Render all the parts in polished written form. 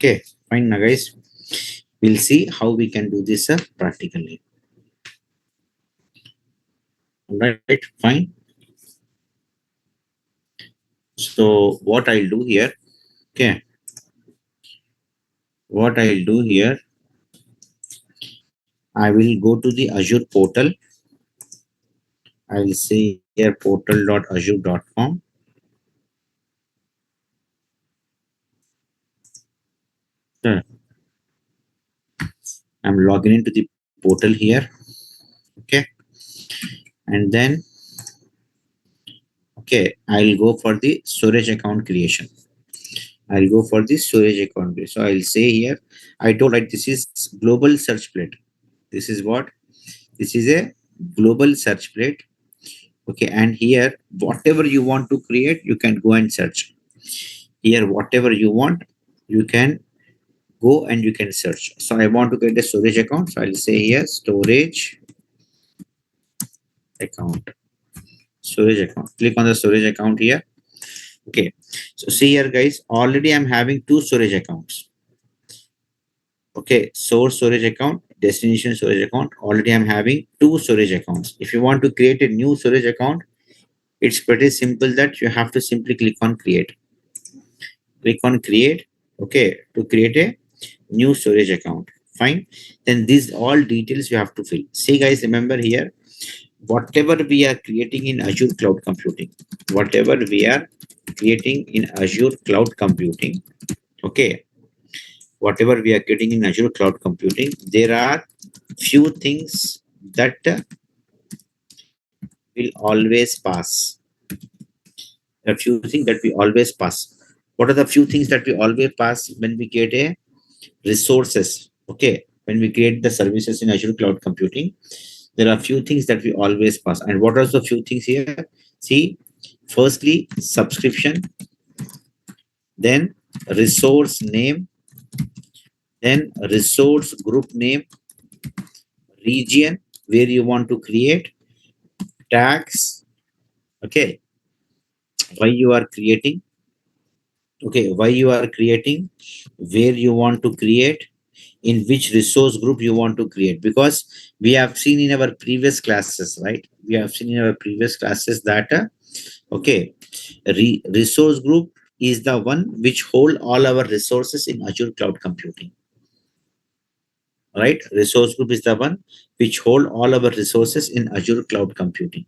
Okay, fine now guys. We'll see how we can do this practically. Alright, fine. So what I'll do here, okay, what I'll do here, I will go to the Azure portal. I will say here portal.azure.com. Okay. I'm logging into the portal here. Okay. And then, okay, I'll go for the storage account creation. I'll go for the storage account. So I'll say here, I told like this is global search plate. This is what? This is a global search plate. Okay. And here, whatever you want to create, you can go and search. Here, whatever you want, you can go and you can search. So I want to get a storage account. So I'll say here storage account. Storage account. Click on the storage account here. Okay. So see here, guys, already I'm having two storage accounts. Okay. Source storage account, destination storage account. Already I'm having two storage accounts. If you want to create a new storage account, it's pretty simple that you have to simply click on create. Click on create. Okay. To create a new storage account. Fine. Then these all details you have to fill. See, guys, remember here, whatever we are creating in Azure Cloud Computing, whatever we are creating in Azure Cloud Computing, okay, whatever we are getting in Azure Cloud Computing, there are few things that will always pass. A few things that we always pass. What are the few things that we always pass when we get a resources? Okay, when we create the services in Azure Cloud Computing, there are few things that we always pass. And what are the few things here? See, firstly, subscription, then resource name, then resource group name, region where you want to create, tags, okay, why you are creating, okay, why you are creating, where you want to create, in which resource group you want to create, because we have seen in our previous classes, right? We have seen in our previous classes that okay, resource group is the one which hold all our resources in Azure Cloud Computing. Right? Resource group is the one which hold all our resources in Azure Cloud Computing.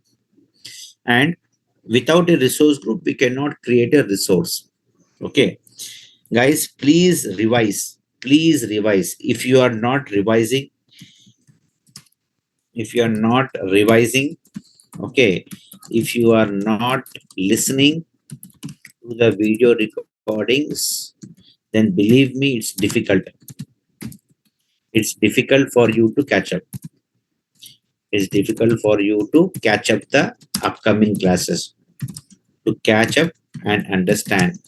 And without a resource group, we cannot create a resource. Okay. Guys, please revise. Please revise. If you are not revising, okay, if you are not listening to the video recordings, then believe me, it's difficult. It's difficult for you to catch up. It's difficult for you to catch up the upcoming classes, to catch up and understand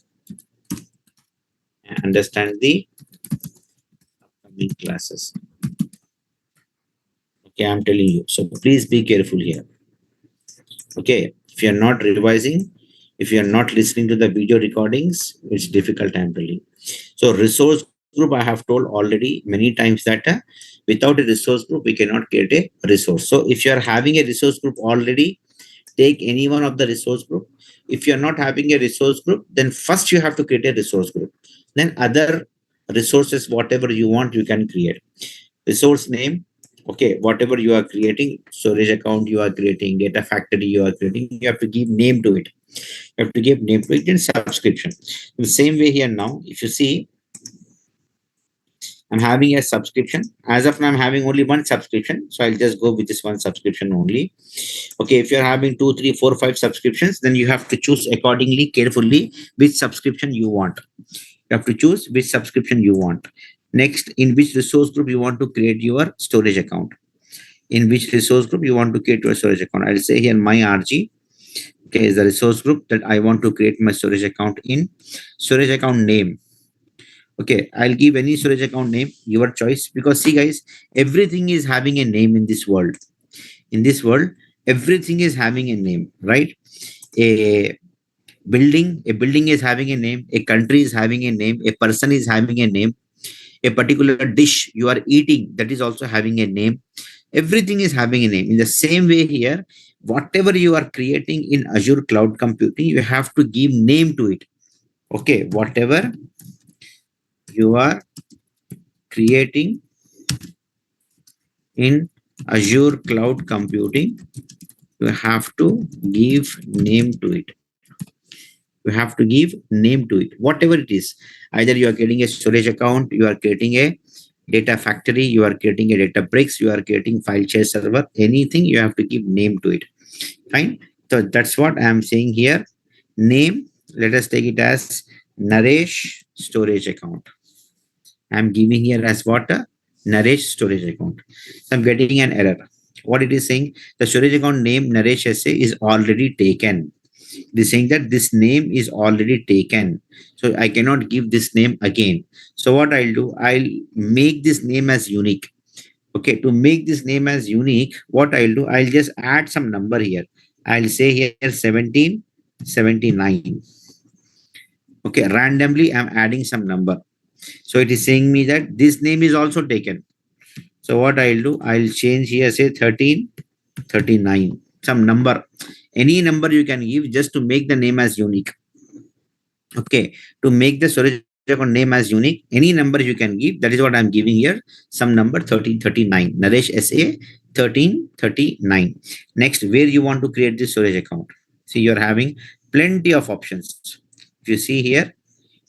the upcoming classes. Okay, I'm telling you. So please be careful here. Okay, if you're not revising, if you're not listening to the video recordings, it's difficult, I'm telling. So resource group, I have told already many times that without a resource group, we cannot create a resource. So if you're having a resource group already, take any one of the resource group. If you're not having a resource group, then first you have to create a resource group. Then other resources, whatever you want, you can create. Resource name, okay, whatever you are creating, storage account you are creating, data factory you are creating, you have to give name to it. You have to give name to it in subscription. In the same way here now, if you see, I'm having a subscription. As of now, I'm having only one subscription. So I'll just go with this one subscription only. Okay, if you're having 2, 3, 4, 5 subscriptions, then you have to choose accordingly, carefully, which subscription you want. You have to choose which subscription you want. Next, in which resource group you want to create your storage account. In which resource group you want to create your storage account. I'll say here my RG. Okay, is the resource group that I want to create my storage account in. Storage account name. Okay, I'll give any storage account name, your choice, because see guys, everything is having a name in this world. In this world, everything is having a name, right? A A building is having a name, a country is having a name, a person is having a name, a particular dish you are eating, that is also having a name. Everything is having a name. In the same way here, whatever you are creating in Azure cloud computing, you have to give name to it. Okay, whatever you are creating in Azure cloud computing, you have to give name to it. You have to give name to it, whatever it is. Either you are creating a storage account, you are creating a data factory, you are creating a data bricks, you are creating file share server, anything you have to give name to it. Fine. So that's what I am saying here. Name, let us take it as Naresh storage account. I'm giving here as what? A Naresh storage account. So I'm getting an error. What it is saying, the storage account name Naresh SA is already taken. It is saying that this name is already taken. So I cannot give this name again. So what I'll do, I'll make this name as unique. Okay, to make this name as unique, what I'll do, I'll just add some number here. I'll say here 1779. Okay, randomly I'm adding some number. So it is saying me that this name is also taken. So what I'll do, I'll change here, say 1339, some number. Any number you can give just to make the name as unique. Okay, to make the storage account name as unique, any number you can give. That is what I'm giving here. Some number 1339. Naresh SA 1339. Next, where you want to create this storage account. See, you're having plenty of options. If you see here,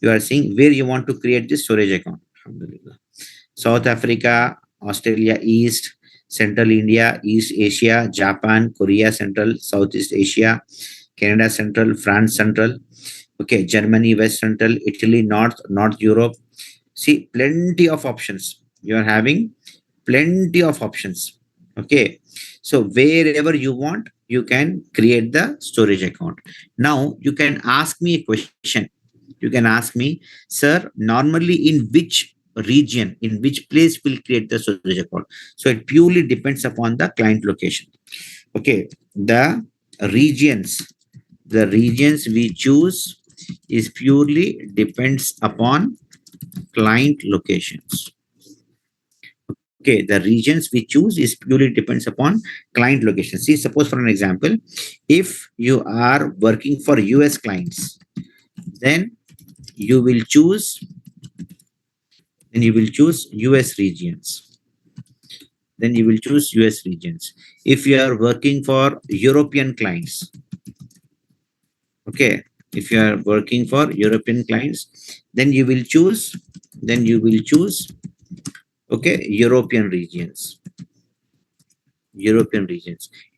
you are seeing where you want to create this storage account. Alhamdulillah. South Africa, Australia East, Central India, East Asia, Japan, Korea Central, Southeast Asia, Canada Central, France Central, okay, Germany, West Central, Italy, North Europe. See, plenty of options. You are having plenty of options. Okay, so wherever you want, you can create the storage account. Now you can ask me a question. You can ask me, sir, normally in which region, in which place will create the storage account? So it purely depends upon the client location. Okay, regions the regions we choose is purely depends upon client locations. Okay, the regions we choose is purely depends upon client location. See, suppose for an example, if you are working for US clients, then you will choose US regions. Then you will choose US regions. If you are working for European clients, okay, if you are working for European clients, then you will choose, okay, European regions.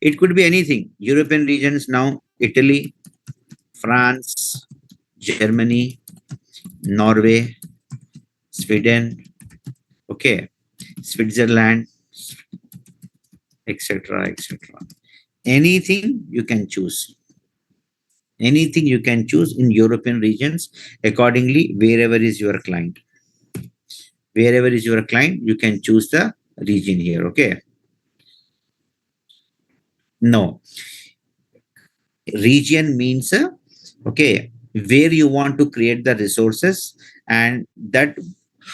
It could be anything. European regions now, Italy, France, Germany, Norway, Sweden, okay, Switzerland, etc., etc. Anything you can choose. Anything you can choose in European regions accordingly, wherever is your client. Wherever is your client, you can choose the region here. Okay. No. Region means, okay, where you want to create the resources, and that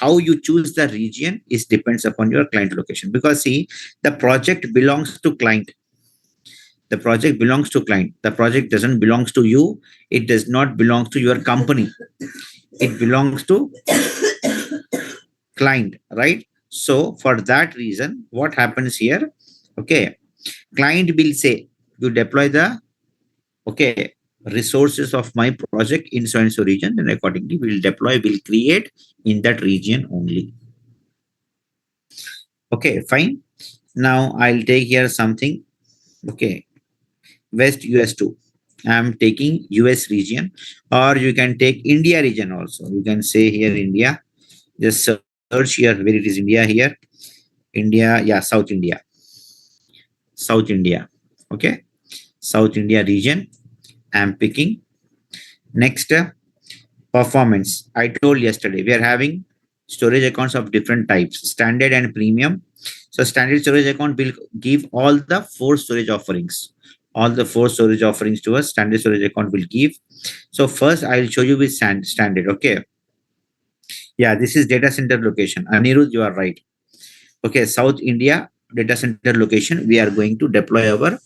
how you choose the region is depends upon your client location. Because see, the project belongs to client. The project belongs to client. The project doesn't belongs to you. It does not belong to your company. It belongs to client, right? So for that reason, what happens here? Okay, client will say, you deploy the, okay, resources of my project in so and so region, then accordingly we'll deploy, will create in that region only. Okay, fine. Now I'll take here something. Okay, West US2. I'm taking US region, or you can take India region also. You can say here India. Just search here where it is India here. India, yeah, South India. Okay, South India region. I'm picking. Next, performance. I told yesterday we are having storage accounts of different types, standard and premium. So standard storage account will give all the four storage offerings. all the four storage offerings to us, standard storage account will give. So first I'll show you with standard. Okay. Yeah, this is data center location. Anirudh, you are right. Okay, South India data center location, we are going to deploy our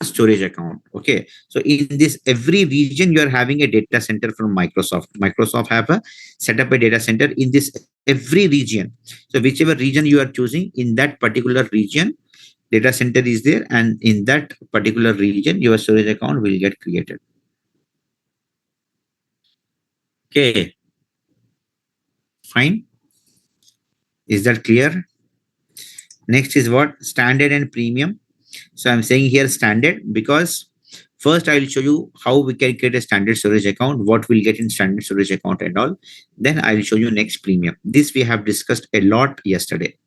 storage account. Okay, so in this every region you are having a data center from Microsoft have a set up a data center in this every region. So whichever region you are choosing, in that particular region data center is there, and in that particular region your storage account will get created. Okay, fine. Is that clear? Next is what? Standard and premium. So I'm saying here standard because first I'll show you how we can create a standard storage account, what we'll get in standard storage account and all. Then I'll show you next premium. This we have discussed a lot yesterday.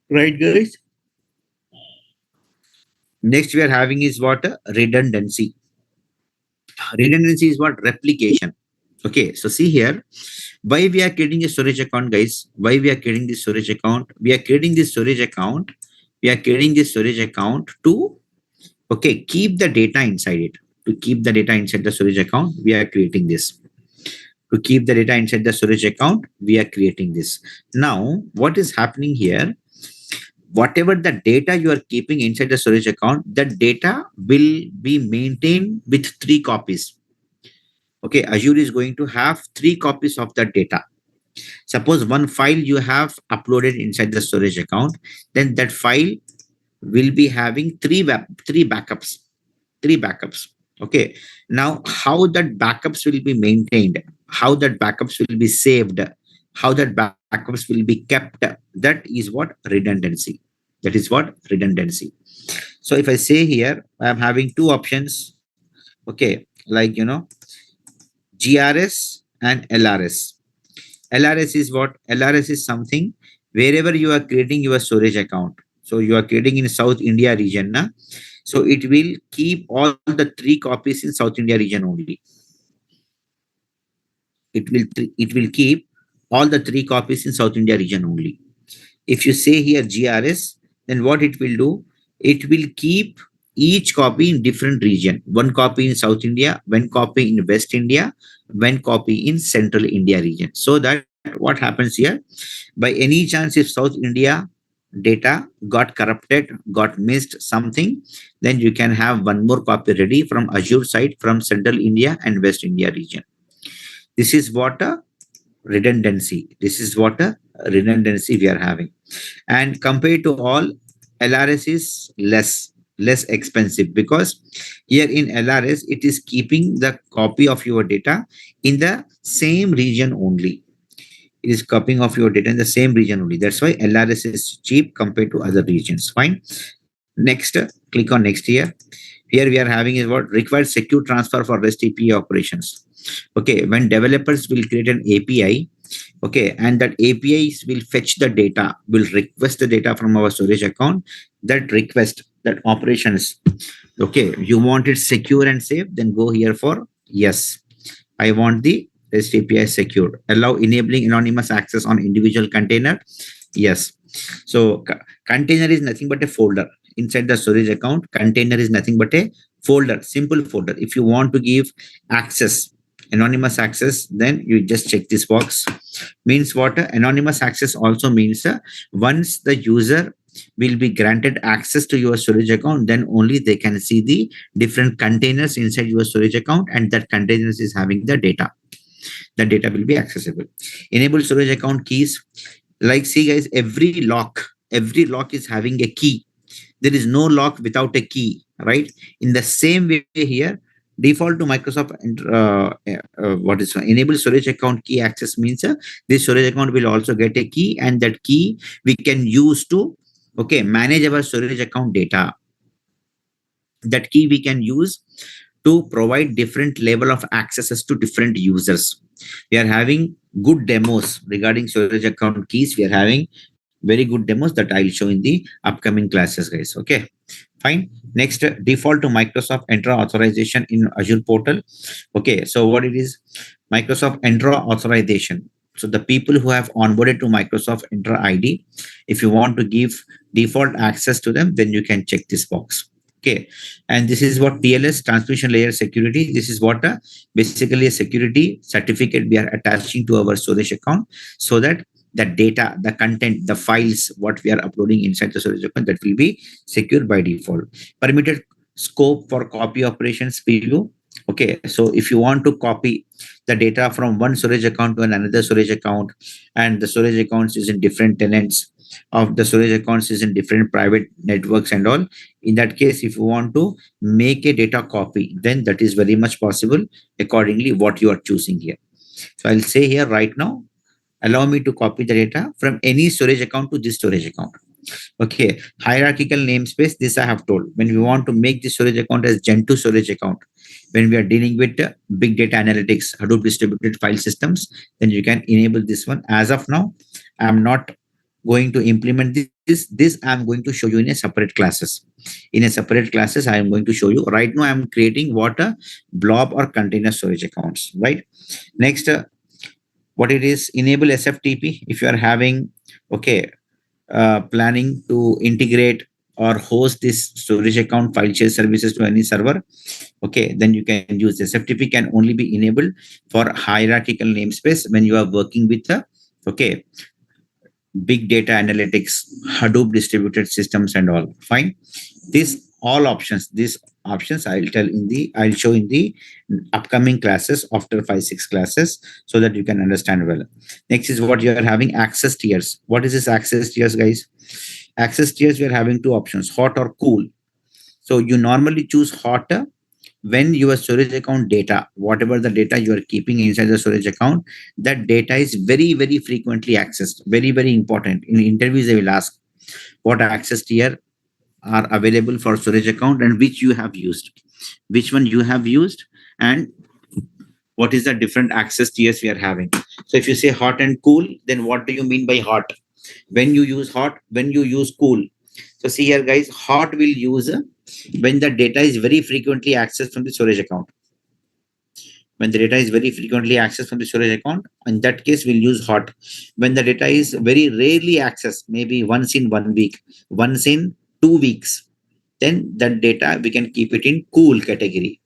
Right, guys? Next we are having is what? Redundancy. Redundancy is what? Replication. Okay, so see here, why we are creating a storage account, guys? Why we are creating this storage account? We are creating this storage account. We are creating this storage account to, okay, keep the data inside it. To keep the data inside the storage account, we are creating this. To keep the data inside the storage account, we are creating this. Now, what is happening here? Whatever the data you are keeping inside the storage account, that data will be maintained with 3 copies. Okay, Azure is going to have 3 copies of that data. Suppose one file you have uploaded inside the storage account, then that file will be having three backups. Okay, now how that backups will be maintained, how that backups will be saved, how that backups will be kept, that is what? Redundancy. That is what? Redundancy. So if I say here I'm having 2 options, okay, like GRS and LRS. LRS is what? LRS is something wherever you are creating your storage account. So you are creating in South India region, na? So it will keep all the 3 copies in South India region only. It will keep all the 3 copies in South India region only. If you say here GRS, then what it will do? It will keep each copy in different region. 1 copy in South India, 1 copy in West India, 1 copy in Central India region. So that what happens here? By any chance, if South India data got corrupted, got missed something, then you can have 1 more copy ready from Azure side from Central India and West India region. This is what a redundancy. This is what a redundancy we are having. And compared to all, LRS is less expensive because here in LRS it is keeping the copy of your data in the same region only. It is copying of your data in the same region only. That's why LRS is cheap compared to other regions. Fine. Next, click on next here. Here we are having is what? Required secure transfer for REST API operations. Okay, when developers will create an API, okay, and that APIs will fetch the data, will request the data from our storage account. That request, that operations, okay, you want it secure and safe, then go here for yes. I want the REST API secured. Allow enabling anonymous access on individual container. Yes. So container is nothing but a folder. Inside the storage account, container is nothing but a folder, simple folder. If you want to give access, anonymous access, then you just check this box. Means what? Anonymous access also means once the user will be granted access to your storage account, then only they can see the different containers inside your storage account, and that containers is having the data. The data will be accessible. Enable storage account keys. Like, see guys, every lock is having a key. There is no lock without a key, right? In the same way here, default to Microsoft what is enable storage account key access means this storage account will also get a key, and that key we can use to, okay, manage our storage account data. That key we can use to provide different level of accesses to different users. We are having good demos regarding storage account keys. We are having very good demos that I'll show in the upcoming classes, guys. Okay, fine. Next, default to Microsoft Entra authorization in Azure portal. Okay, so what it is? Microsoft Entra authorization. So the people who have onboarded to Microsoft Entra ID, if you want to give default access to them, then you can check this box. Okay, and this is what TLS, transmission layer security. This is what basically a security certificate we are attaching to our storage account, so that the data, the content, the files, what we are uploading inside the storage account, that will be secured by default. Permitted scope for copy operations preview. Okay, so if you want to copy the data from one storage account to another storage account, and the storage accounts is in different tenants of the storage accounts is in different private networks and all, in that case, if you want to make a data copy, then that is very much possible accordingly what you are choosing here. So I'll say here right now, allow me to copy the data from any storage account to this storage account. Okay, hierarchical namespace, this I have told. When we want to make the storage account as Gen2 storage account, when we are dealing with big data analytics, Hadoop distributed file systems, then you can enable this one. As of now, I'm not going to implement this. I'm going to show you in a separate classes. In a separate classes, I am going to show you. Right now, I'm creating what a blob or container storage accounts, right? Next, what it is, enable SFTP. If you are having, okay, planning to integrate or host this storage account file share services to any server, okay, then you can use this. FTP can only be enabled for hierarchical namespace when you are working with the, okay, big data analytics, Hadoop distributed systems and all. Fine. These options I'll show in the upcoming classes after 5 6 classes, so that you can understand well. Next is what you are having, access tiers. What is this access tiers, guys? Access tiers, we are having two options, hot or cool. So you normally choose hot when your storage account data, whatever the data you are keeping inside the storage account, that data is very, very frequently accessed. Very, very important. In interviews, they will ask what access tier are available for storage account and which you have used, which one you have used, and what is the different access tiers we are having. So if you say hot and cool, then what do you mean by hot? When you use hot, when you use cool. So see here, guys, hot will use when the data is very frequently accessed from the storage account. When the data is very frequently accessed from the storage account, in that case, we'll use hot. When the data is very rarely accessed, maybe once in 1 week, once in 2 weeks, then that data we can keep it in cool category.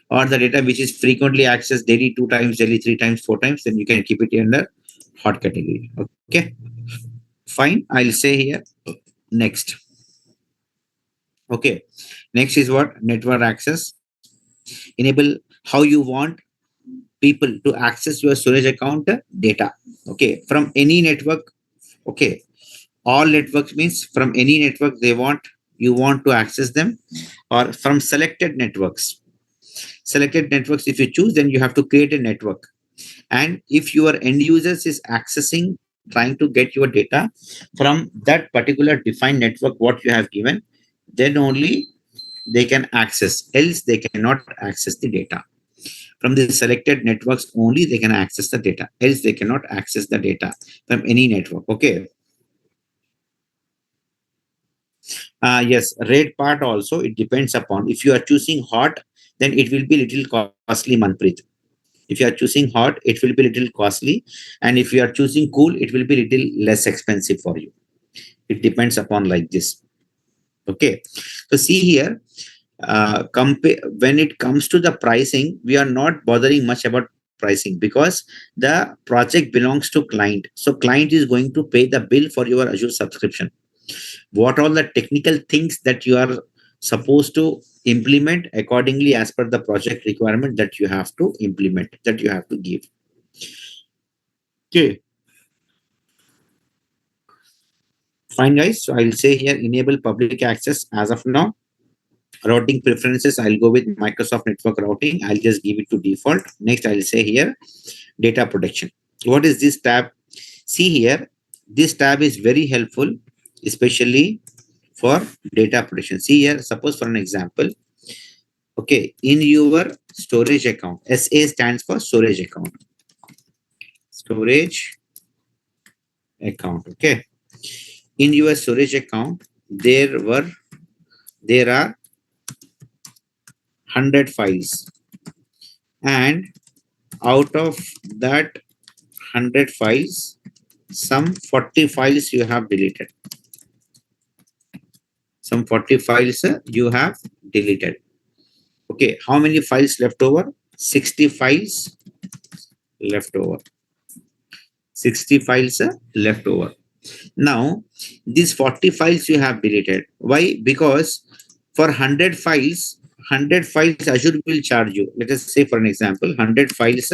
Or the data which is frequently accessed daily 2 times, daily 3 times, 4 times, then you can keep it under hot category. Okay, fine. I'll say here next. Okay, next is what, network access. Enable how you want people to access your storage account data. Okay, from any network. Okay, all networks means from any network they want, you want to access them, or from selected networks. Selected networks, if you choose, then you have to create a network. And if your end users is accessing, trying to get your data from that particular defined network what you have given, then only they can access, else they cannot access the data. From the selected networks only they can access the data, else they cannot access the data from any network. Okay. Yes, rate part also, it depends upon, if you are choosing hot, then it will be little costly, Manpreet. If you are choosing hot, it will be little costly, and if you are choosing cool, it will be little less expensive for you. It depends upon like this. Okay, so see here, when it comes to the pricing, we are not bothering much about pricing, because the project belongs to client. So client is going to pay the bill for your Azure subscription. What all the technical things that you are supposed to implement accordingly as per the project requirement, that you have to implement, that you have to give. Okay, fine, guys. So I'll say here, enable public access as of now. Routing preferences, I'll go with Microsoft Network Routing. I'll just give it to default. Next, I'll say here, data protection. What is this tab? See here, this tab is very helpful, especially for data protection. See here, suppose for an example, okay, in your storage account, SA stands for storage account. Storage account, okay. In your storage account, there are 100 files, and out of that 100 files, some 40 files you have deleted. some 40 files you have deleted. Okay, how many files left over? 60 files left over. 60 files left over. Now, these 40 files you have deleted. Why? Because for 100 files, Azure will charge you. Let us say, for an example, 100 files,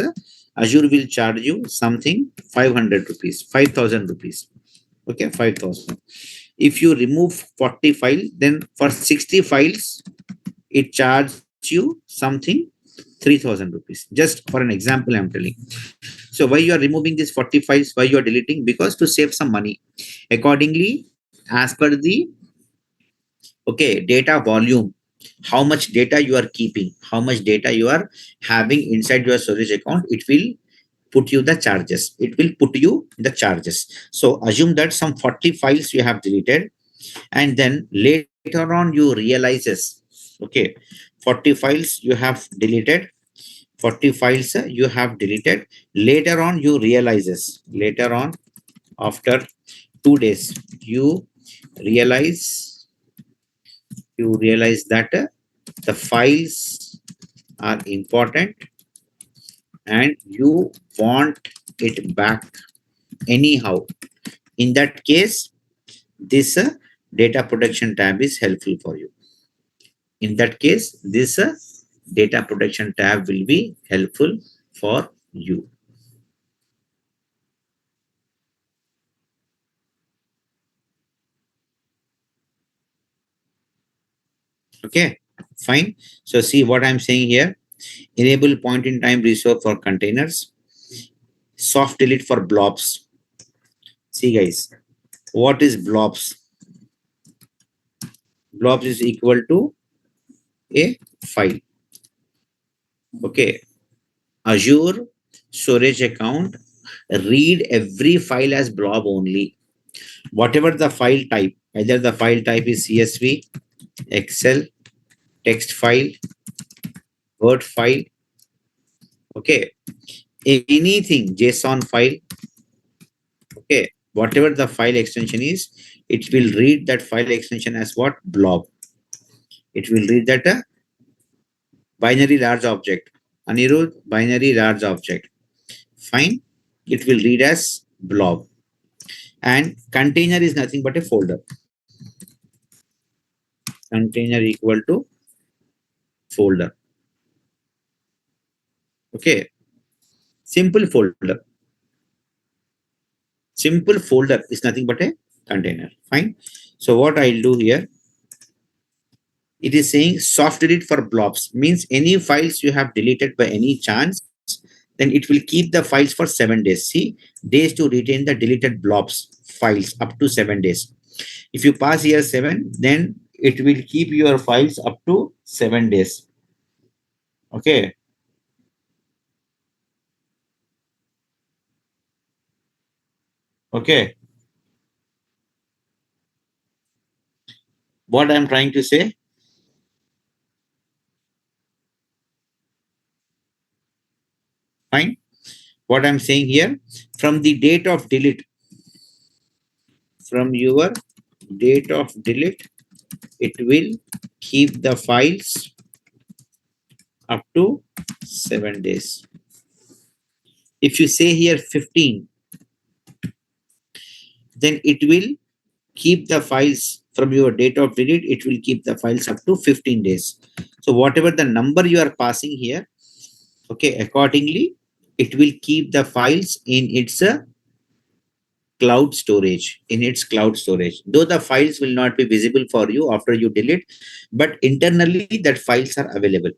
Azure will charge you something 500 rupees, 5,000 rupees. Okay, 5,000. If you remove 40 files, then for 60 files, it charges you something 3,000 rupees. Just for an example, I'm telling. So why you are removing these 40 files, why you are deleting? Because to save some money. Accordingly, as per the data volume, how much data you are keeping, how much data you are having inside your storage account, it will put you the charges. It will put you the charges. So assume that some 40 files you have deleted, and then later on you realizes, okay, 40 files you have deleted, 40 files you have deleted. Later on you realizes, later on, after 2 days, you realize that the files are important and you want it back anyhow. In that case, this data protection tab is helpful for you. In that case, this data protection tab will be helpful for you. Okay, fine. So see what I'm saying here. Enable point in time restore for containers. Soft delete for blobs. See guys, what is blobs? Blobs is equal to a file. Okay, Azure storage account read every file as blob only. Whatever the file type, either the file type is CSV, Excel, text file, Word file, okay, anything, JSON file, okay, whatever the file extension is, it will read that file extension as what? Blob. It will read that a binary large object. Anirudh, binary large object. Fine. It will read as blob. And container is nothing but a folder. Container equal to folder. Okay. Simple folder. Simple folder is nothing but a container. Fine. So what I'll do here, it is saying soft delete for blobs, means any files you have deleted by any chance, then it will keep the files for 7 days. See, days to retain the deleted blobs files up to 7 days. If you pass here 7, then it will keep your files up to 7 days. Okay. Okay. What I'm trying to say, fine. What I'm saying here, from the date of delete, from your date of delete, it will keep the files up to 7 days. If you say here 15, then it will keep the files from your date of delete, it will keep the files up to 15 days. So whatever the number you are passing here, okay, accordingly, it will keep the files in its cloud storage, though the files will not be visible for you after you delete, but internally that files are available.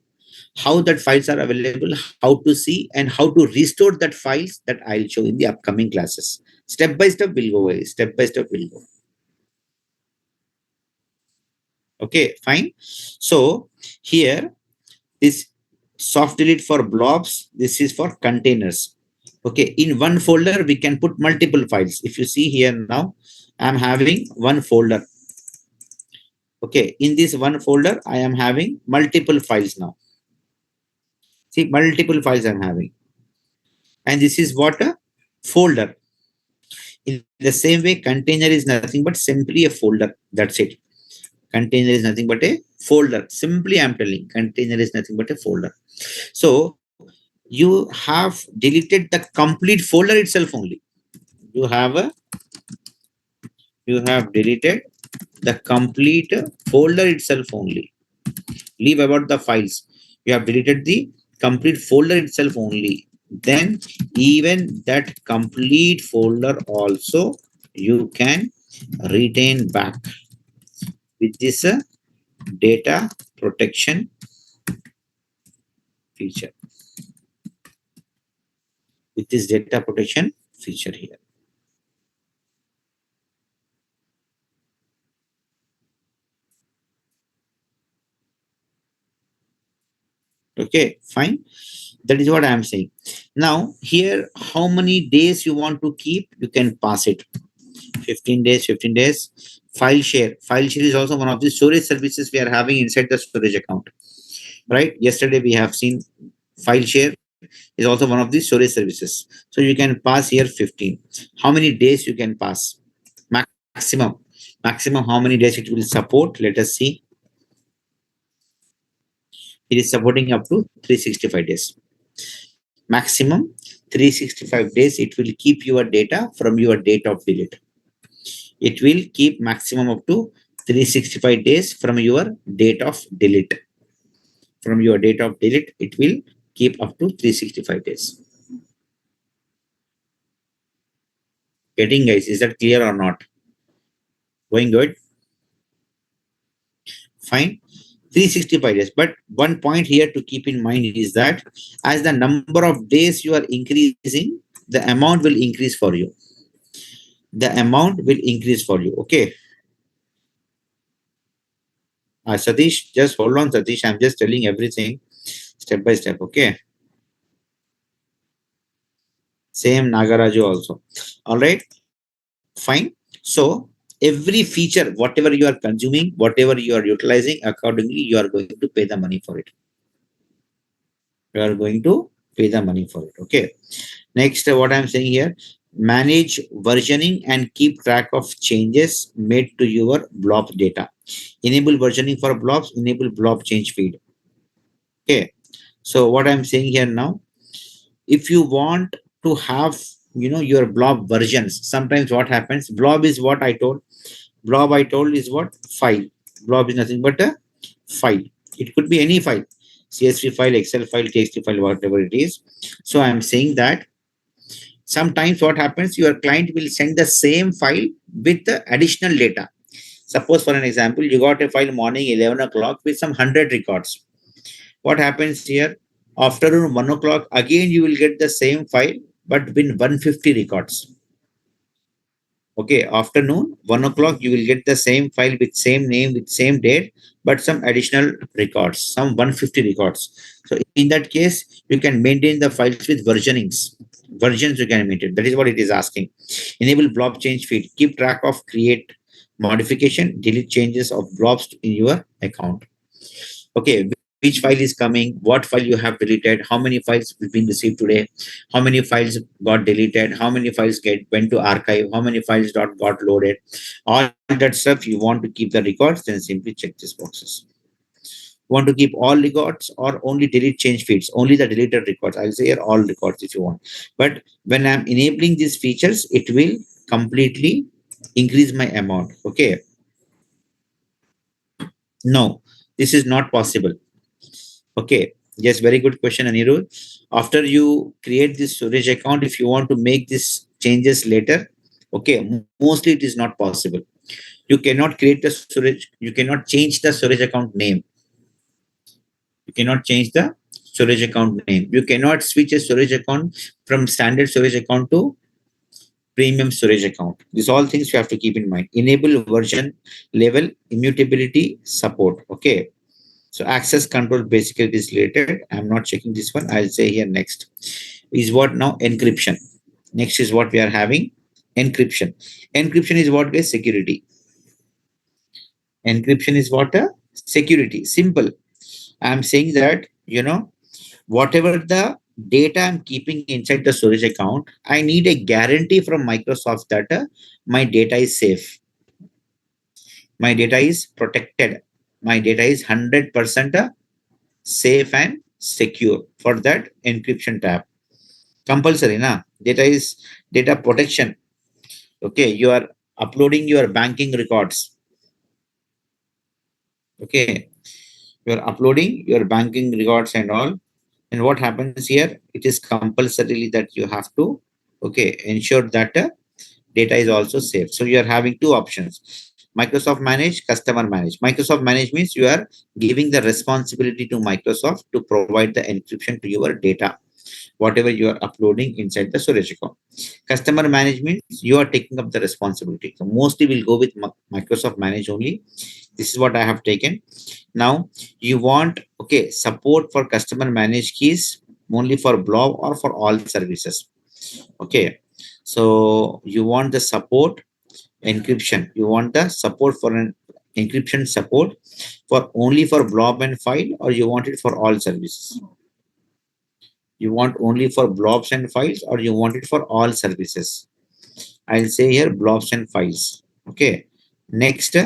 How that files are available, how to see and how to restore that files, that I'll show in the upcoming classes. Step by step we'll go away. Step by step we'll go. Okay, fine. So here, this soft delete for blobs, this is for containers. Okay, in one folder we can put multiple files. If you see here now, I'm having one folder. Okay, in this one folder I am having multiple files now. See, multiple files I'm having, and this is what a folder. In the same way, container is nothing but simply a folder. That's it. Container is nothing but a folder. Simply I'm telling, container is nothing but a folder. So you have deleted the complete folder itself only. You have a, you have deleted the complete folder itself only. Leave about the files. You have deleted the complete folder itself only. Then even that complete folder also you can retain back with this data protection feature. With this data protection feature here. Okay, fine. That is what I am saying. Now, here, how many days you want to keep, you can pass it. 15 days, 15 days. File share. File share is also one of the storage services we are having inside the storage account. Right? Yesterday, we have seen file share is also one of the storage services. So you can pass here 15. How many days you can pass? Maximum. Maximum how many days it will support? Let us see. It is supporting up to 365 days. Maximum 365 days it will keep your data from your date of delete. It will keep maximum up to 365 days from your date of delete. From your date of delete, it will keep up to 365 days. Getting guys, is that clear or not? Going good? Fine. 365 days. But one point here to keep in mind is that as the number of days you are increasing, the amount will increase for you. The amount will increase for you. Okay. Satish, just hold on, Satish. I'm just telling everything step by step. Okay. Same Nagaraju also. All right. Fine. So every feature, whatever you are consuming, whatever you are utilizing, accordingly, you are going to pay the money for it. You are going to pay the money for it. Okay. Next, what I'm saying here, manage versioning and keep track of changes made to your blob data. Enable versioning for blobs, enable blob change feed. Okay. So what I'm saying here now, if you want to have, your blob versions, sometimes what happens, blob is what I told. Blob I told is what? File. Blob is nothing but a file. It could be any file. CSV file, Excel file, TXT file, whatever it is. So I'm saying that sometimes what happens, your client will send the same file with the additional data. Suppose for an example, you got a file morning 11 o'clock with some 100 records. What happens here? Afternoon 1 o'clock, again you will get the same file, but with 150 records. Okay, afternoon 1 o'clock, you will get the same file with same name, with same date, but some additional records, some 150 records. So in that case, you can maintain the files with versionings. Versions you can maintain. That is what it is asking. Enable blob change feed. Keep track of create modification, delete changes of blobs in your account. Okay, which file is coming, what file you have deleted, how many files have been received today, how many files got deleted, how many files went to archive, how many files got loaded, all that stuff you want to keep the records, then simply check these boxes. Want to keep all records or only delete change feeds, only the deleted records? I'll say here all records if you want. But when I'm enabling these features, it will completely increase my amount. Okay. No, this is not possible. Okay. Yes, very good question, Anirudh. After you create this storage account, if you want to make these changes later, okay, mostly it is not possible. You cannot create the storage, you cannot change the storage account name. You cannot change the storage account name. You cannot switch a storage account from standard storage account to premium storage account. These all things you have to keep in mind. Enable version level immutability support. Okay. So access control basically is related. I'm not checking this one. I'll say here next is what now encryption. Next is what we are having encryption. Encryption is what guys? Security. Encryption is what? A security. Simple. I'm saying that, whatever the data I'm keeping inside the storage account, I need a guarantee from Microsoft that my data is safe. My data is protected. My data is 100% safe and secure. For that, encryption tab. Compulsory, na? Data is data protection. Okay, you are uploading your banking records. Okay, you are uploading your banking records and all. And what happens here? It is compulsorily that you have to, okay, ensure that data is also safe. So you are having two options: Microsoft Manage, Customer Manage. Microsoft Manage means you are giving the responsibility to Microsoft to provide the encryption to your data, whatever you are uploading inside the storage account. Customer management, you are taking up the responsibility. So mostly we'll go with Microsoft Manage only. This is what I have taken. Now you want, okay, support for customer managed keys only for blob or for all services. Okay. So you want the support encryption. You want the support for an encryption support for only for blob and file, or you want it for all services? You want only for blobs and files, or you want it for all services? I'll say here blobs and files. Okay. Next,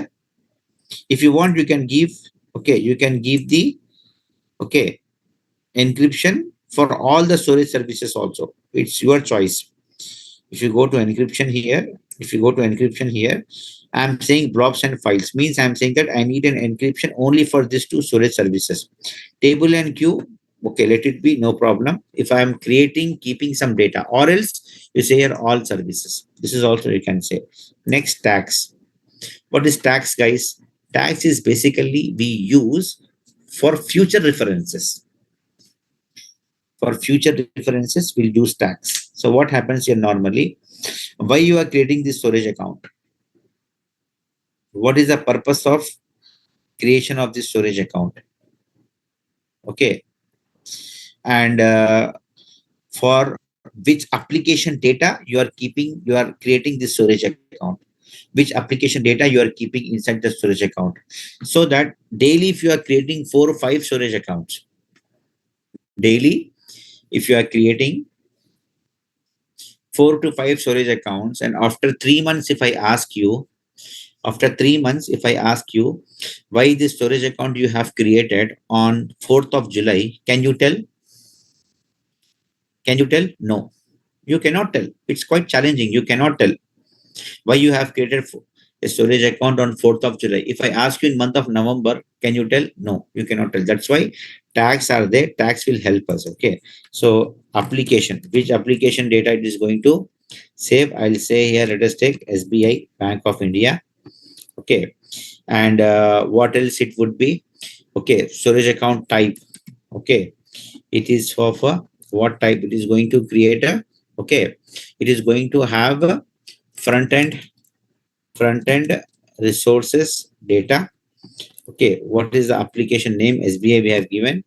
if you want, you can give, okay, you can give the, okay, encryption for all the storage services also. It's your choice. If you go to encryption here, if you go to encryption here, I'm saying blobs and files means I'm saying that I need an encryption only for these two storage services. Table and queue, okay, let it be, no problem. If I'm creating, keeping some data, or else you say here all services. This is also you can say. Next, tags. What is tags, guys? Tags is basically we use for future references. For future references, we'll use tags. So what happens here normally? Why you are creating this storage account? What is the purpose of creation of this storage account? Okay. And for which application data you are keeping, you are creating this storage account, which application data you are keeping inside the storage account, so that daily if you are creating 4 or 5 storage accounts daily, if you are creating 4 to 5 storage accounts, and after 3 months if I ask you, after 3 months if I ask you why this storage account you have created on 4th of July, can you tell? Can you tell? No, you cannot tell. It's quite challenging. You cannot tell why you have created a storage account on 4th of July. If I ask you in month of November, can you tell? No, you cannot tell. That's why tags are there. Tags will help us. Okay. So application, which application data it is going to save? I'll say here, let us take SBI, Bank of India. Okay. And what else it would be? Okay. Storage account type. Okay. It is for what type it is going to create a, okay. It is going to have a front end resources data. Okay, what is the application name? SBI we have given.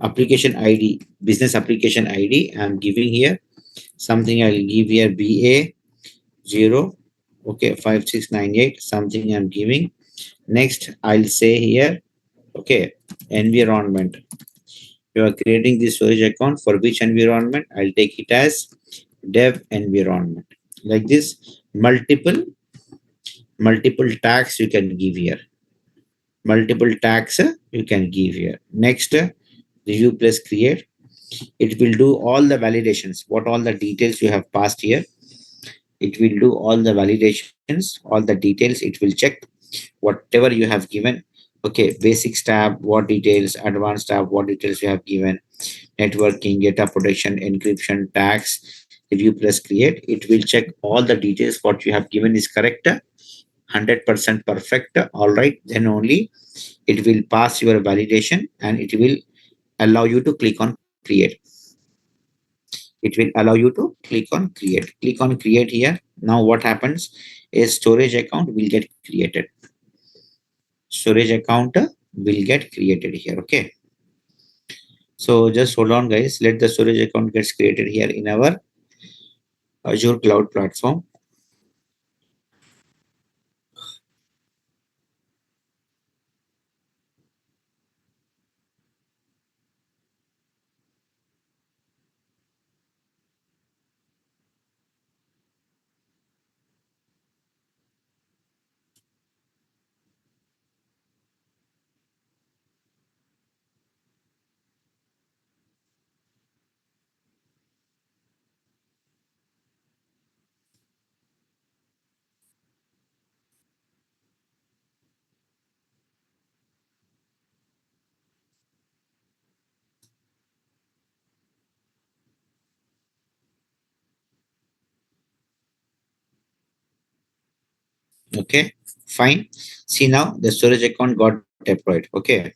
Application ID, business application ID I'm giving here. Something I'll give here, BA0, okay, 5698, something I'm giving. Next I'll say here, okay, environment. You are creating this storage account for which environment? I'll take it as dev environment. Like this, multiple tags you can give here. Multiple tags you can give here. Next, review plus create. It will do all the validations. What all the details you have passed here. It will do all the validations, all the details. It will check whatever you have given. Okay, basics tab, what details, advanced tab, what details you have given, networking, data protection, encryption, tags, review plus create. It will check all the details. What you have given is correct, 100% perfect. All right, then only it will pass your validation and it will allow you to click on create. It will allow you to click on create. Click on create here. Now what happens is storage account will get created. Storage account will get created here. Okay. So just hold on, guys. Let the storage account gets created here in our Azure cloud platform. Okay, fine. See now the storage account got deployed. Okay.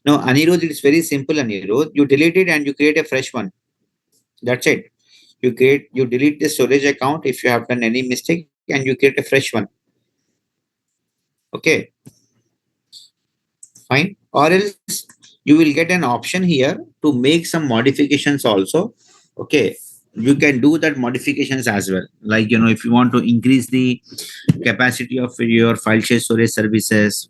Now Anirudh, it's very simple, Anirudh. You delete it and you create a fresh one. That's it. You delete the storage account if you have done any mistake and you create a fresh one. Okay, fine. Or else you will get an option here to make some modifications also. Okay, you can do that modifications as well. Like, if you want to increase the capacity of your file share storage services.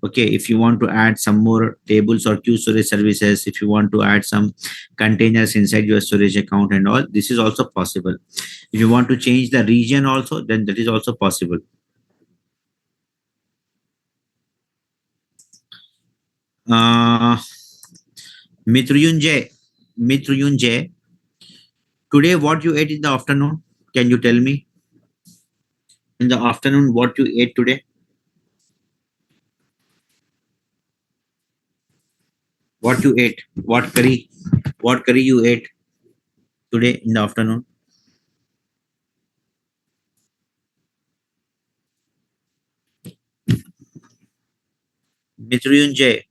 Okay, if you want to add some more tables or queue storage services, if you want to add some containers inside your storage account and all, this is also possible. If you want to change the region also, then that is also possible. uh Mitruyunjay, Mitruyunjay, today what you ate in the afternoon? Can you tell me in the afternoon what you ate today? What you ate? What curry? What curry you ate today in the afternoon? Mitruyunjay,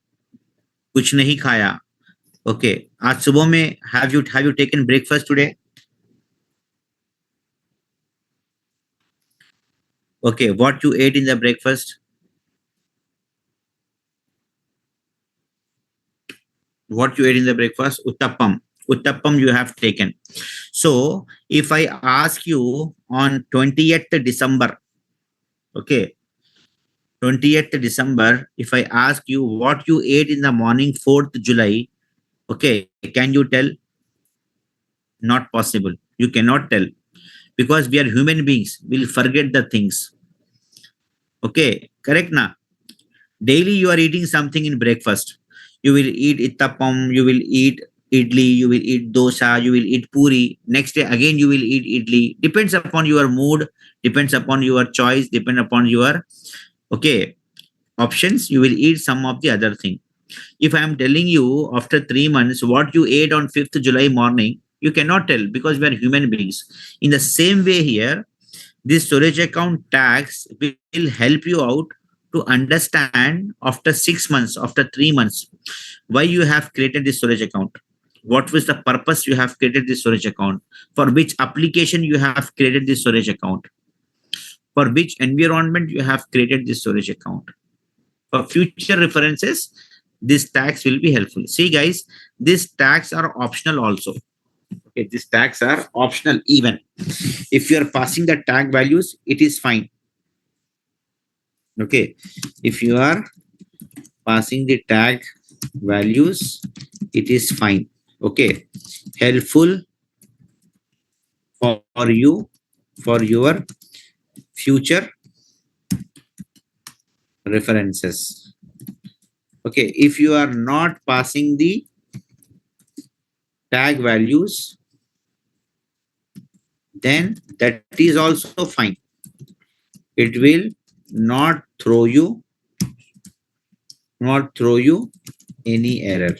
कुछ नहीं खाया. Okay, आज सुबह में have you taken breakfast today? Okay, what you ate in the breakfast? What you ate in the breakfast? Uttappam. Uttappam you have taken. So if I ask you on 20th December, okay, 20th December, if I ask you what you ate in the morning 4th July, okay, can you tell? Not possible. You cannot tell because we are human beings. We'll forget the things. Okay, correct na? Daily you are eating something in breakfast. You will eat ittapam, you will eat idli, you will eat dosa, you will eat puri. Next day again you will eat idli. Depends upon your mood, depends upon your choice, depend upon your, okay, options. You will eat some of the other thing. If I am telling you after 3 months what you ate on 5th July morning, you cannot tell because we are human beings. In the same way here, this storage account tags will help you out to understand after 6 months, after 3 months, why you have created this storage account. What was the purpose you have created this storage account? For which application you have created this storage account? For which environment you have created this storage account? For future references, these tags will be helpful. See, guys, these tags are optional also. Okay, these tags are optional even. If you are passing the tag values, it is fine. Okay, if you are passing the tag values, it is fine. Okay, helpful for you for your future references. Okay, if you are not passing the tag values, then that is also fine. It will not throw you not throw you any error.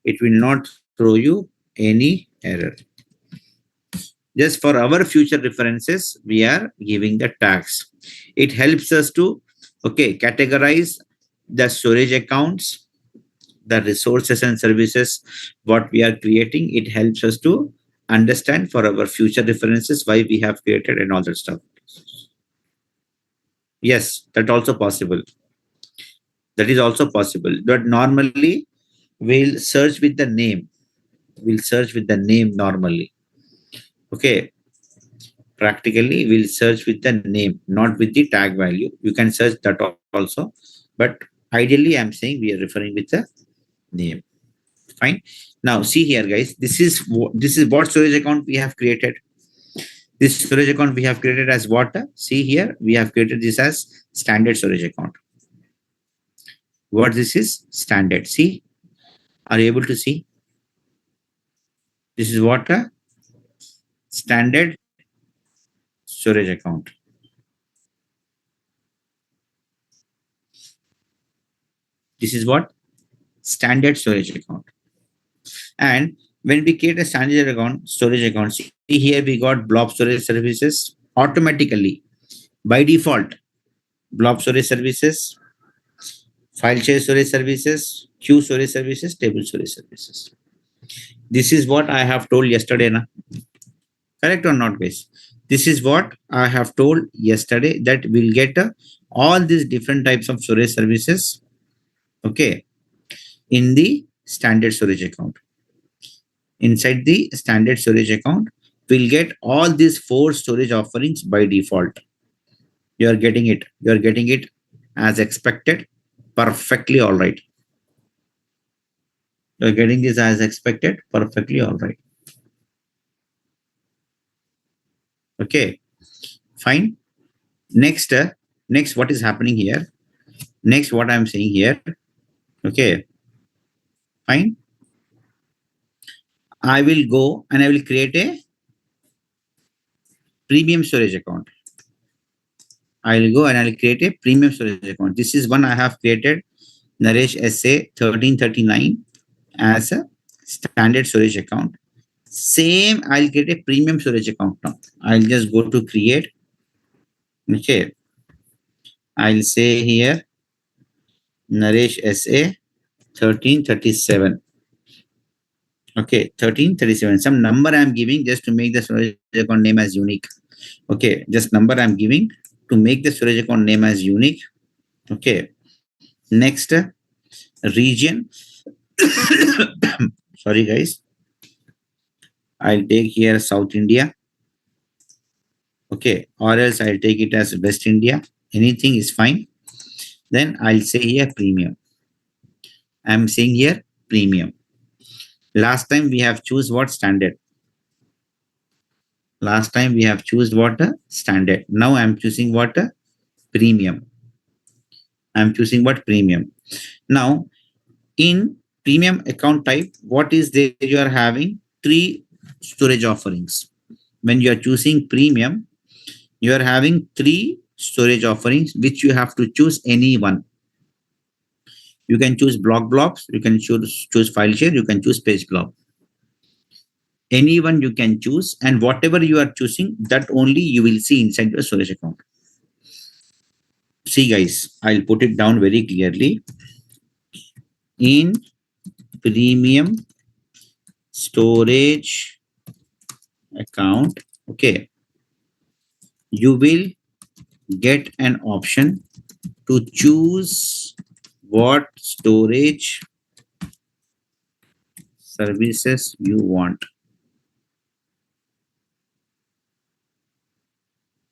It will not throw you any error. Just for our future references, we are giving the tags. It helps us to, okay, categorize the storage accounts, the resources and services, what we are creating. It helps us to understand for our future references why we have created and all that stuff. Yes, that also possible. That is also possible. But normally we'll search with the name. We'll search with the name normally. Okay, practically we'll search with the name, not with the tag value. You can search that also, but ideally I'm saying we are referring with the name. Fine. Now see here, guys, this is what storage account we have created. This storage account we have created as what? See here, we have created this as standard storage account. What this is? Standard. See, are you able to see? This is what? Standard storage account. This is what? Standard storage account. And When we create a standard account, storage account, see here we got blob storage services automatically by default. Blob storage services, file share storage services, queue storage services, table storage services. This is what I have told yesterday, na? Correct or not, guys? This is what I have told yesterday, that we'll get all these different types of storage services, okay, in the standard storage account. Inside the standard storage account, we'll get all these four storage offerings by default. You are getting it. You are getting it as expected. Perfectly all right. You are getting this as expected. Perfectly all right. Okay. Fine. Next, next, what is happening here? Next, what I'm saying here. Okay. Fine. I will go and I will create a premium storage account. I will go and I'll create a premium storage account. This is one I have created, Naresh SA 1339, as a standard storage account. Same, I'll get a premium storage account now. I'll just go to create. Okay. I'll say here Naresh SA 1337. Okay, 1337. Some number I'm giving just to make the storage account name as unique. Okay, just number I'm giving to make the storage account name as unique. Okay. Next, region. Sorry, guys. I'll take here South India. Okay, or else I'll take it as West India. Anything is fine. Then I'll say here premium. I'm saying here premium. Last time we have choose what standard. Last time we have choose what standard. Now I'm choosing what premium. I'm choosing what premium. Now in premium account type, what is there? You are having three storage offerings. When you are choosing premium, you are having three storage offerings which you have to choose any one. You can choose block blobs, you can choose file share, you can choose page blob. Anyone you can choose, and whatever you are choosing, that only you will see inside your storage account. See guys, I'll put it down very clearly. In premium storage account, okay, you will get an option to choose what storage services you want.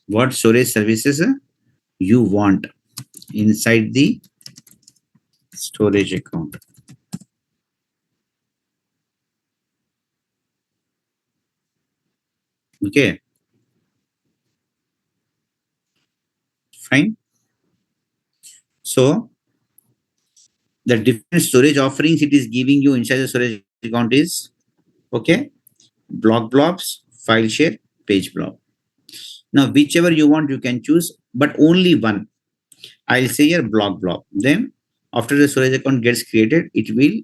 What storage services you want inside the storage account. Okay. Fine. So the different storage offerings it is giving you inside the storage account is, okay, block blobs, file share, page blob. Now, whichever you want, you can choose, but only one. I'll say here block blob. Then after the storage account gets created, it will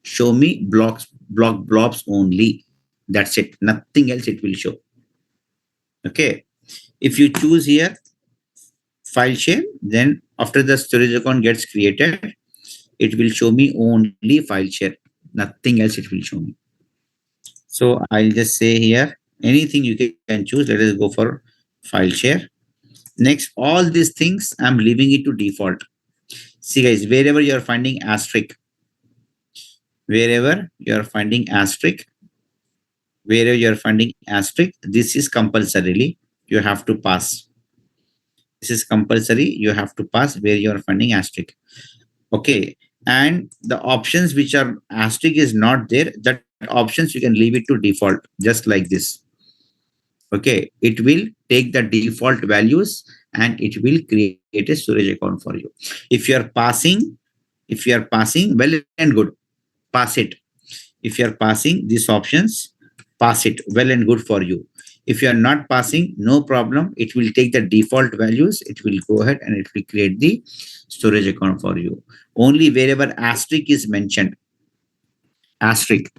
show me block blobs only. That's it. Nothing else it will show. Okay. If you choose here file share, then after the storage account gets created, it will show me only file share. Nothing else it will show me. So I'll just say here, anything you can choose. Let us go for file share. Next, all these things, I'm leaving it to default. See guys, wherever you're finding asterisk, wherever you're finding asterisk, wherever you're finding asterisk, this is compulsorily, you have to pass. This is compulsory, you have to pass where you're finding asterisk. Okay. And the options which are asterisk is not there, that options you can leave it to default, just like this. Okay. It will take the default values and it will create a storage account for you. If you are passing, well and good, pass it. If you are passing these options, pass it, well and good for you. If you are not passing, no problem. It will take the default values. It will go ahead and it will create the storage account for you. Only wherever asterisk is mentioned, asterisk,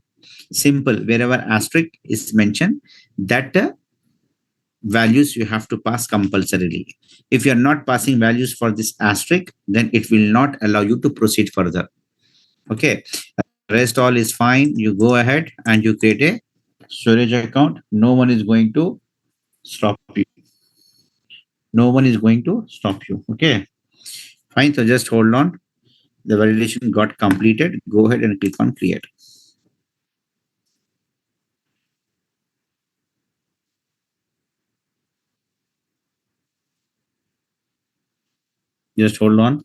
Simple. Wherever asterisk is mentioned, that values you have to pass compulsorily. If you are not passing values for this asterisk, then it will not allow you to proceed further. Okay. Rest all is fine. You go ahead and you create a storage account. No one is going to stop you. No one is going to stop you. Okay. Fine. So just hold on. The validation got completed. Go ahead and click on create. Just hold on.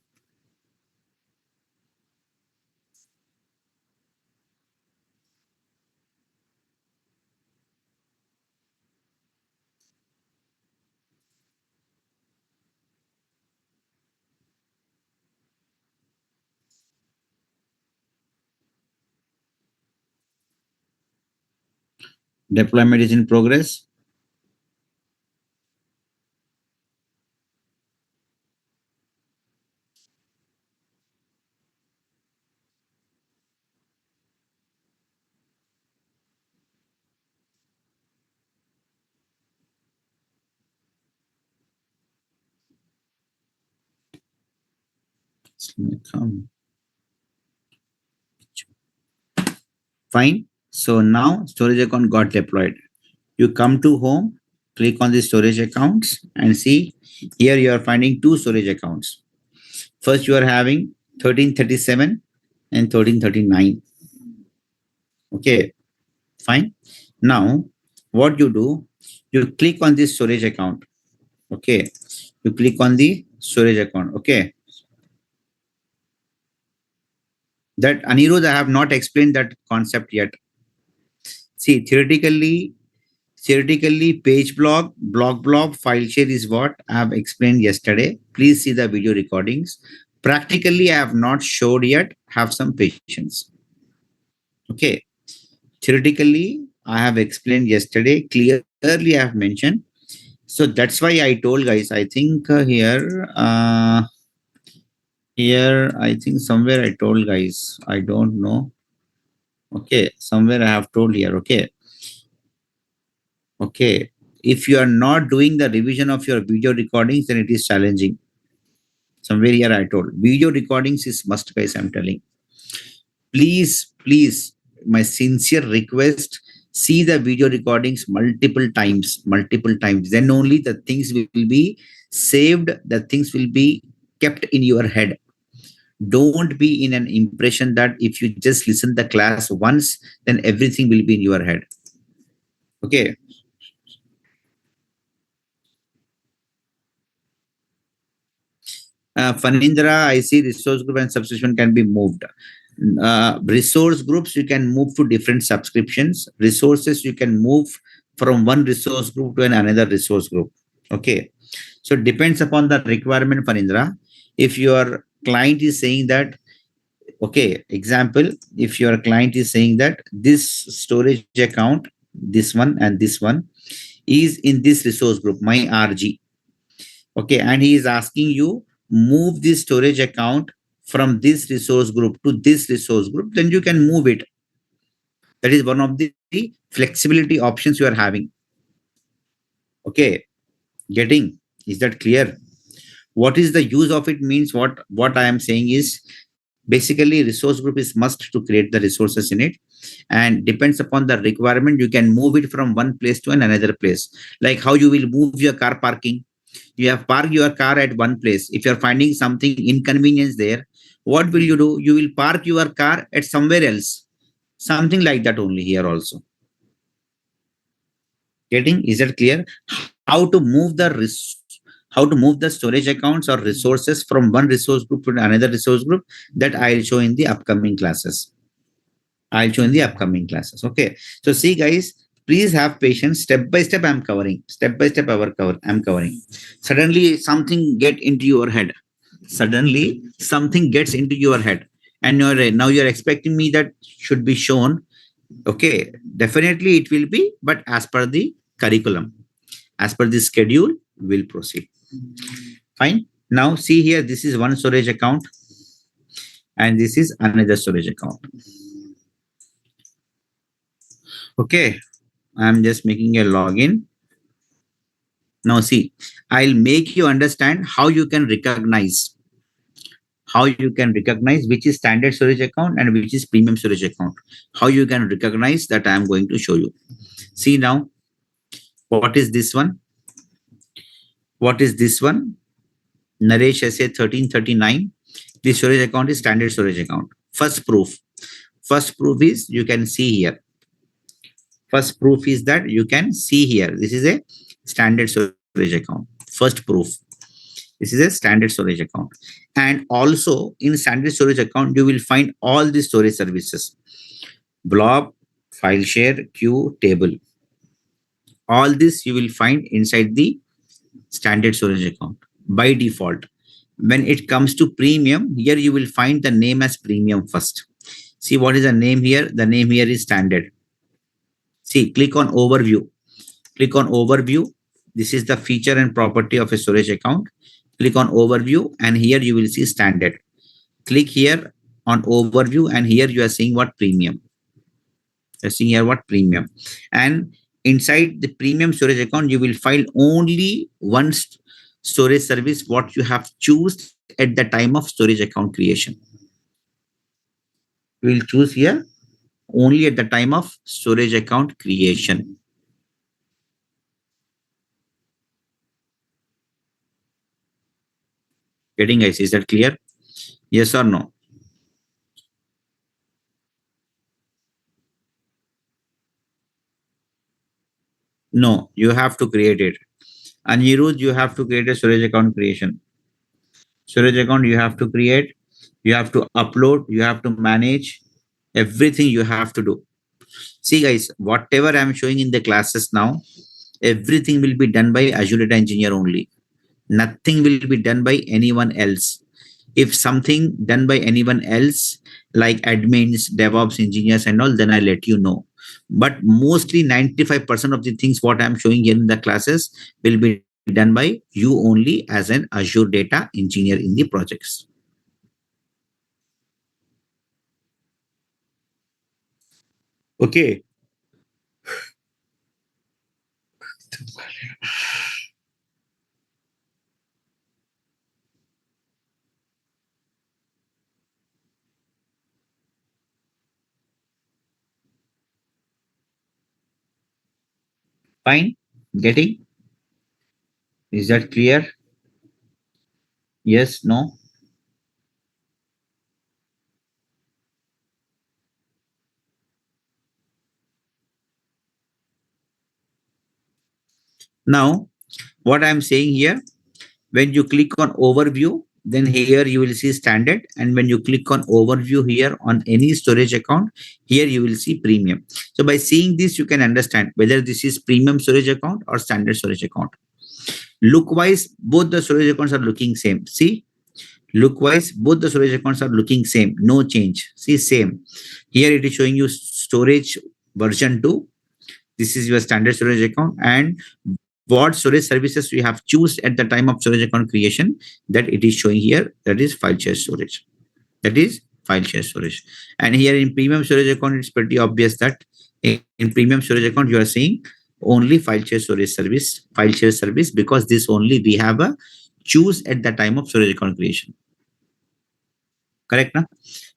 Deployment is in progress. Come. Fine. So now storage account got deployed. You come to home, click on the storage accounts and see here you are finding two storage accounts. First, you are having 1337 and 1339. Okay, fine. Now, what you do, you click on this storage account. Okay, you click on the storage account. Okay, that Anirudh, I have not explained that concept yet. See, theoretically, page block, file share is what I have explained yesterday. Please see the video recordings. Practically, I have not showed yet. Have some patience. Okay. Theoretically, I have explained yesterday. Clearly, I have mentioned. So that's why I told guys. I think here, I think somewhere I told guys. I don't know. Okay, somewhere I have told here. Okay. Okay. If you are not doing the revision of your video recordings, then it is challenging. Somewhere here I told video recordings is must, guys. I'm telling. Please, my sincere request, see the video recordings multiple times. Then only the things will be saved, the things will be kept in your head. Don't be in an impression that if you just listen the class once, then everything will be in your head. Okay. Fanindra, I see resource group and subscription can be moved. Resource groups, you can move to different subscriptions. Resources, you can move from one resource group to another resource group. Okay. So it depends upon the requirement, Fanindra. If your client is saying that, okay, example, if your client is saying that this storage account, this one and this one is in this resource group, my RG. Okay, and he is asking you move this storage account from this resource group to this resource group, then you can move it. That is one of the flexibility options you are having. Okay, getting, is that clear? What is the use of it means, what I am saying is basically resource group is must to create the resources in it, and depends upon the requirement you can move it from one place to another place. Like how you will move your car parking. You have parked your car at one place. If you're finding something inconvenience there, what will you do? You will park your car at somewhere else. Something like that only here also. Getting, is that clear? How to move the how to move the storage accounts or resources from one resource group to another resource group, that I'll show in the upcoming classes. I'll show in the upcoming classes. Okay. So see guys, please have patience. Step by step I'm covering. Step by step I'm covering. Suddenly something get into your head. Suddenly something gets into your head. And now you're expecting me that should be shown. Okay. Definitely it will be, but as per the curriculum, as per the schedule, we'll proceed. Fine. Now see here, this is one storage account and this is another storage account. Okay, I'm just making a login. Now see, I'll make you understand how you can recognize which is standard storage account and which is premium storage account. How you can recognize that I am going to show you. See now, what is this one? What is this one? Naresh SA 1339. This storage account is standard storage account. First proof. First proof is you can see here. First proof is that you can see here. This is a standard storage account. First proof. This is a standard storage account. And also in standard storage account, you will find all the storage services. Blob, file share, queue, table. All this you will find inside the standard storage account by default. When it comes to premium, here you will find the name as premium first. See what is the name here? The name here is standard. See, click on overview. Click on overview. This is the feature and property of a storage account. Click on overview and here you will see standard. Click here on overview and here you are seeing what premium. You're seeing here what premium. And inside the premium storage account, you will find only one storage service what you have choose at the time of storage account creation. We will choose here only at the time of storage account creation. Getting guys, is that clear? Yes or no? No, you have to create it. Anirudh, you have to create a storage account creation. Storage account you have to create, you have to upload, you have to manage, everything you have to do. See guys, whatever I'm showing in the classes now, everything will be done by Azure Data Engineer only. Nothing will be done by anyone else. If something done by anyone else, like admins, DevOps engineers and all, then I let you know. But mostly 95% of the things what I'm showing here in the classes will be done by you only as an Azure Data Engineer in the projects. Okay. Fine. Getting? Is that clear? Yes, no? Now, what I'm saying here, when you click on overview, then here you will see standard. And when you click on overview here on any storage account, here you will see premium. So by seeing this, you can understand whether this is premium storage account or standard storage account. Look wise, both the storage accounts are looking same. See, look wise, both the storage accounts are looking same. No change. See, same. Here it is showing you storage version 2. This is your standard storage account, and what storage services you have choose at the time of storage account creation, that it is showing here, that is file share storage. That is file share storage. And here in premium storage account, it's pretty obvious that in premium storage account, you are seeing only file share service, because this only we have a choose at the time of storage account creation. Correct, na?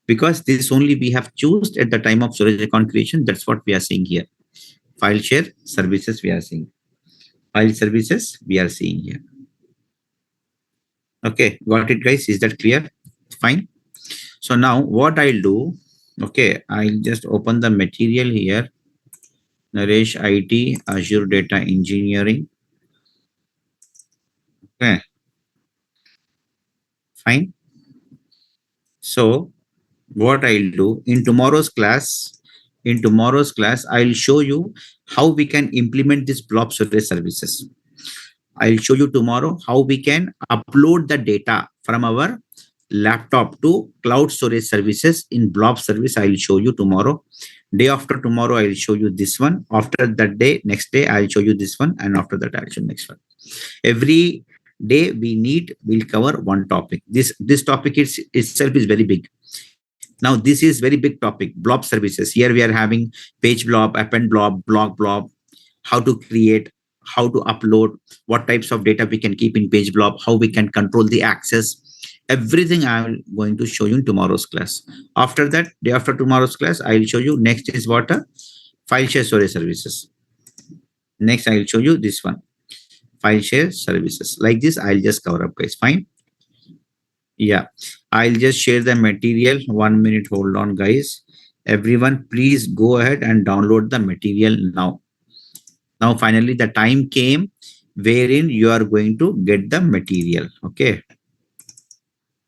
Because this only we have choose at the time of storage account creation. That's what we are seeing here. File share services we are seeing. File services we are seeing here. Okay, got it guys? Is that clear? Fine. So now what I'll do, okay, I'll just open the material here. Naresh IT, Azure Data Engineering. Okay, fine. So what I'll do in tomorrow's class, I'll show you how we can implement this blob storage services. I'll show you tomorrow how we can upload the data from our laptop to cloud storage services in blob service. I'll show you tomorrow. Day after tomorrow, I'll show you this one. After that day, next day, I'll show you this one. And after that, I'll show you next one. Every day we'll cover one topic. This topic itself is very big. Now this is very big topic, blob services. Here we are having page blob, append blob, blog blob, how to create, how to upload, what types of data we can keep in page blob, how we can control the access. Everything I'm going to show you in tomorrow's class. After that, day after tomorrow's class, I'll show you next is what a file share storage services. Next, I'll show you this one, file share services. Like this, I'll just cover up, guys. Fine. Yeah, I'll just share the material. 1 minute, hold on, guys. Everyone, please go ahead and download the material now. Now, finally, the time came wherein you are going to get the material. Okay.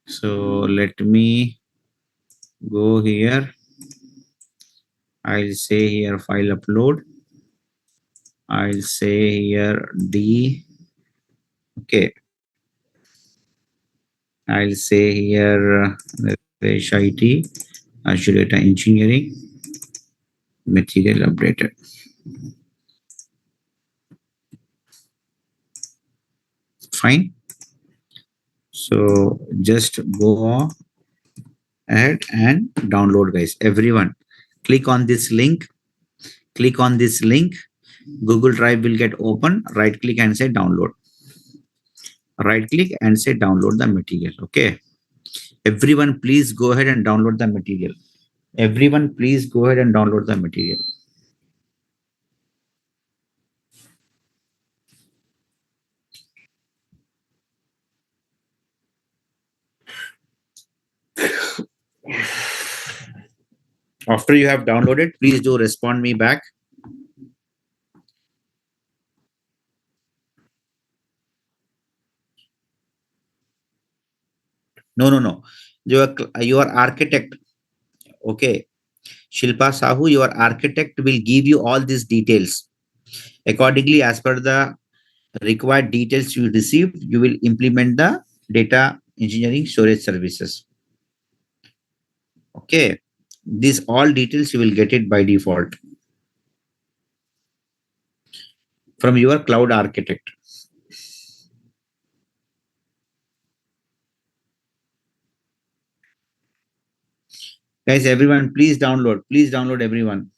So let me go here. I'll say here file upload. I'll say here D. Okay. I'll say here IT, Azure Data Engineering, material updated. Fine. So just go ahead and download, guys. Everyone, click on this link. Click on this link. Google Drive will get open. Right click and say download. Right click and say download the material. Okay. Everyone, please go ahead and download the material. Everyone, please go ahead and download the material. After you have downloaded, please do respond me back. No, no, no. Your architect. Okay. Shilpa Sahu, your architect will give you all these details. Accordingly, as per the required details you receive, you will implement the data engineering storage services. Okay. These all details you will get it by default from your cloud architect. Guys, everyone, please download. Please download, everyone.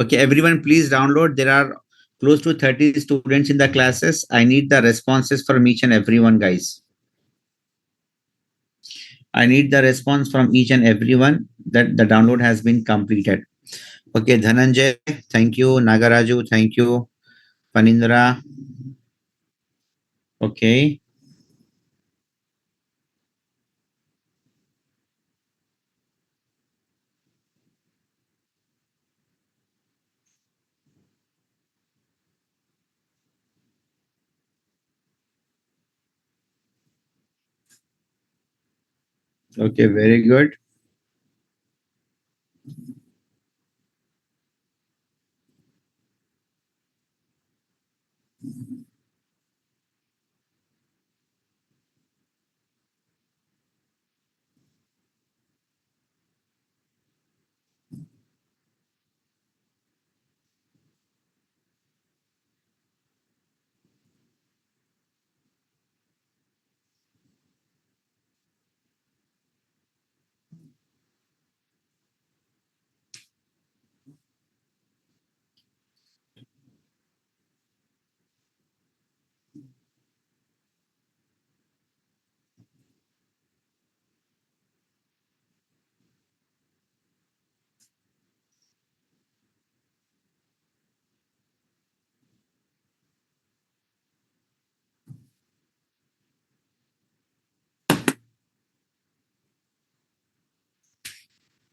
Okay, everyone, please download. There are close to 30 students in the classes. I need the responses from each and everyone, guys. I need the response from each and everyone that the download has been completed. Okay, Dhananjay, thank you. Nagaraju, thank you. Panindra, okay. Okay, very good.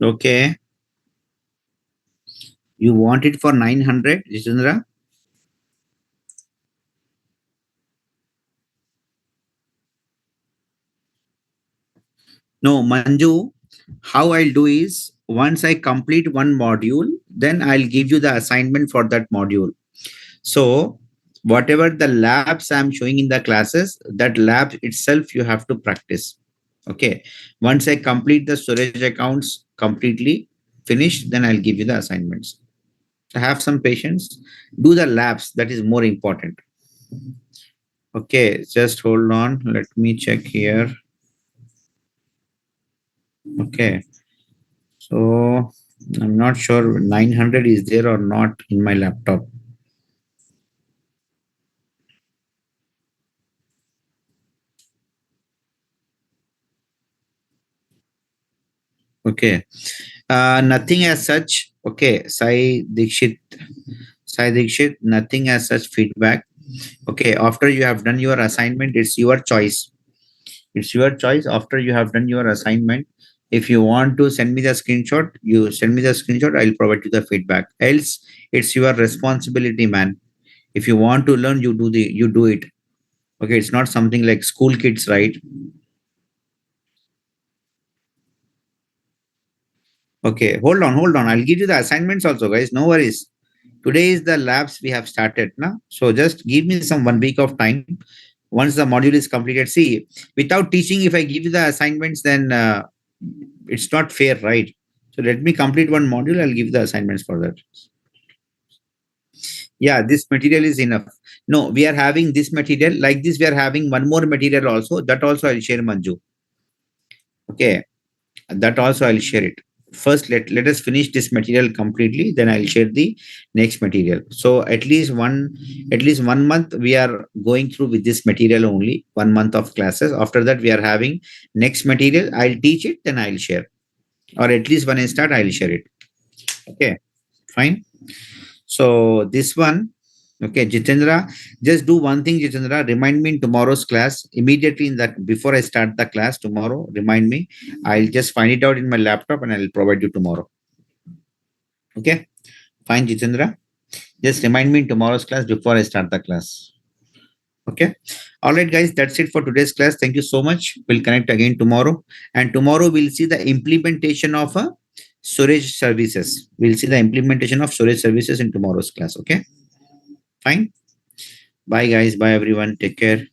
Okay. You want it for 900, Jitendra? No, Manju, how I'll do is once I complete one module, then I'll give you the assignment for that module. So, whatever the labs I'm showing in the classes, that lab itself you have to practice. Okay. Once I complete the storage accounts completely finished, then I'll give you the assignments. So have some patience. Do the labs. That is more important. Okay. Just hold on. Let me check here. Okay. So I'm not sure 900 is there or not in my laptop. Okay. Nothing as such. Okay. Sai Dikshit, nothing as such feedback. Okay. After you have done your assignment, it's your choice. It's your choice after you have done your assignment. If you want to send me the screenshot, you send me the screenshot. I'll provide you the feedback. Else, it's your responsibility, man. If you want to learn, you do it. Okay. It's not something like school kids, right? Okay, hold on. I'll give you the assignments also, guys. No worries. Today is the labs we have started now. So just give me some 1 week of time. Once the module is completed, see, without teaching, if I give you the assignments, then it's not fair, right? So let me complete one module. I'll give the assignments for that. Yeah, this material is enough. No, we are having this material. Like this, we are having one more material also. That also I'll share, Manju. Okay. That also I'll share it. First, let us finish this material completely, then I'll share the next material. So at least 1 month we are going through with this material only, 1 month of classes. After that, we are having next material. I'll teach it, then I'll share. Or at least when I start, I'll share it. Okay, fine. So this one, okay, Jitendra, just do one thing, Jitendra. Remind me in tomorrow's class immediately in that before I start the class tomorrow. Remind me. I'll just find it out in my laptop and I'll provide you tomorrow. Okay, fine, Jitendra. Just remind me in tomorrow's class before I start the class. Okay. All right, guys. That's it for today's class. Thank you so much. We'll connect again tomorrow. And tomorrow we'll see the implementation of a storage services. We'll see the implementation of storage services in tomorrow's class. Okay. Fine. Bye, guys. Bye, everyone. Take care.